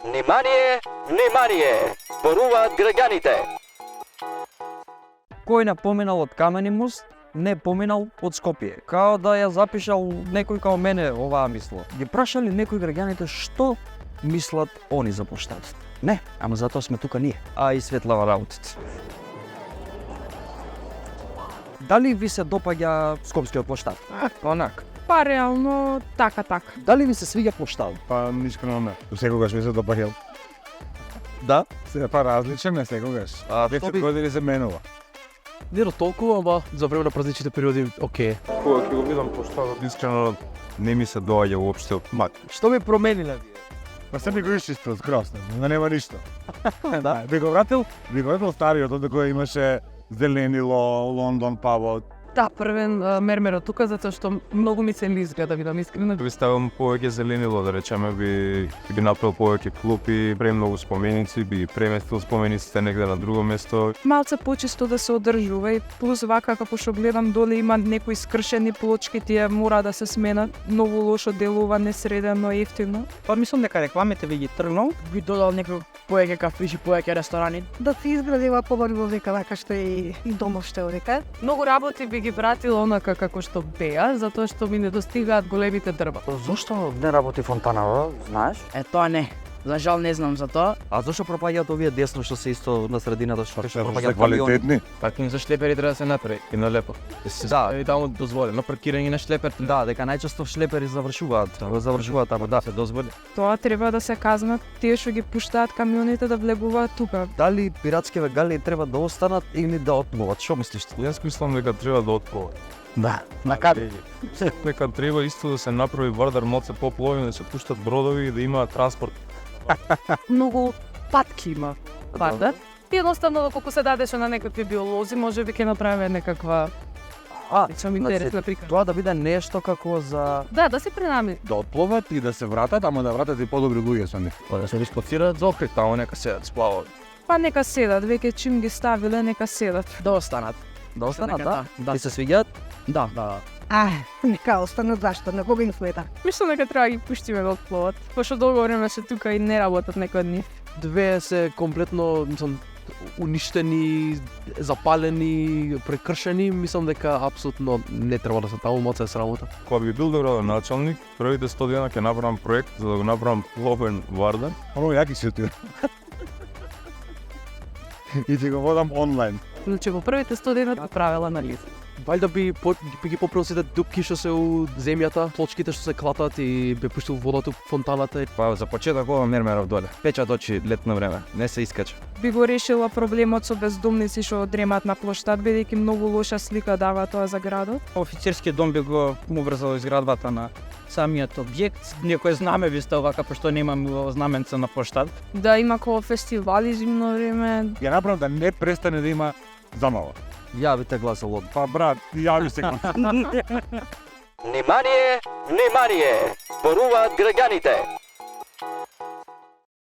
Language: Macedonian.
Внимание, внимание! Зборуваат граѓаните. Кој не поминал од Камени мост, не поминал од Скопје. Као да ја запишал некој као мене оваа мисло. Ги прашали некои граѓаните што мислат они за плоштадот. Не, ама затоа сме тука ние. А и светлава работите. Дали ви се допаѓа Скопскиот плоштад? Онак. Па реално така. Дали ви се свиѓа плоштадот? Па искрено не. Секогаш ми се допаѓал. Да. Се па различен е секогаш. А, Веќе што би- години се менува. Не до толкова, ама за време на празничните периоди, окей. Кога ќе го видам плоштадот, искрено не ми се доаѓа уопште од мак. Што би промениле вие? Па се би го исчистил скроз, да нема ништо. Да. Би го вратил стариот, од кој имаше зеленило, Лондон пабот. Да, првен мермерот тука, затоа што многу ми се лизга, да бидам искрена. Би ставам повеќе зеленило, да речеме, би направил повеќе клупи, премногу споменици, би преместил спомениците негде на друго место. Малце почисто да се одржува и плюс вака како што гледам доле има некои скршени плочки, тие мора да се сменат. Многу лошо делува, несредено, ефтино. Па мислам дека рекламите би ги тргнал, би додал некој повеќе кафиши, повеќе ресторани. Да се изградила побарливо века, вака што и домов што века. Многу работи би ги вратил онака како што беа, затоа што ми недостигаат големите дрва. Зошто не работи фонтанава, знаеш? Тоа не. За жал не знам за тоа. А зашто пропаѓаат овие десно што се исто на средината што Се пропаѓаат квалитетни. Паркинг за шлепери треба да се направи и налепо. Да. И таму дозволено паркирање на шлепер. Да, дека најчесто шлепери завршуваат таму, да, се дозволи. Тоа треба да се казнат тие што ги пуштаат камионите да влегуваат тука. Дали пиратските галии треба да останат или да отмуват? Што мислиш ти? Јас мислам дека треба да отплува. Да. На каде? Дека треба исто да се направи вардар моце попловни, да се пуштат бродови и да има транспорт. Многу патки има вардат. И едноставно колку се дадеше на некакви биолози, може би ќе направиме некаква лично интересна приказ. Тоа да биде нешто како за Да се пренами. Да отпловат и да се вратат, ама да вратат и подобри луѓе со нив. Па да се дислоцираат за окрит, таму нека се сплават. Па нека седат, веќе чим ги ставиле, нека седат. Да останат. да останат, да? Да. Ти се свиѓаат? Да. Нека останат, зашто, на кога им смета. Мислам дека треба да ги пуштиме да отпловат, пошто долго време се тука и не работат некои од нив. Две се комплетно, мислам, уништени, запалени, прекршени, мислам дека апсолутно не треба да се таму, моце е срамота. Кога би бил градоначалник, првите 100 дена ќе направам проект за да го направам пловен вардар. Оно јаки се ти. И ти го водам онлайн. Значи во првите 100 дена правила анализа. Валјда би ги поправил сите дупки што се у земјата, плочките што се клатат и би пуштил водата у фонтаната. Па за почеток ова мермеров доле. Печат очи летно време, не се искача. Би го решила проблемот со бездомници што дремат на плоштад, бидејќи многу лоша слика дава тоа за градот. Офицерскиот дом би го врзал изградбата на самиот објект. Некој знаме би стал вака, пошто немаме знаменца на плоштад. Да има како фестивали зимно време. Ја направам да не престане да има замава. Јавите гласа лод. Па брат, јави се. Внимание, внимание! Зборуваат граѓаните.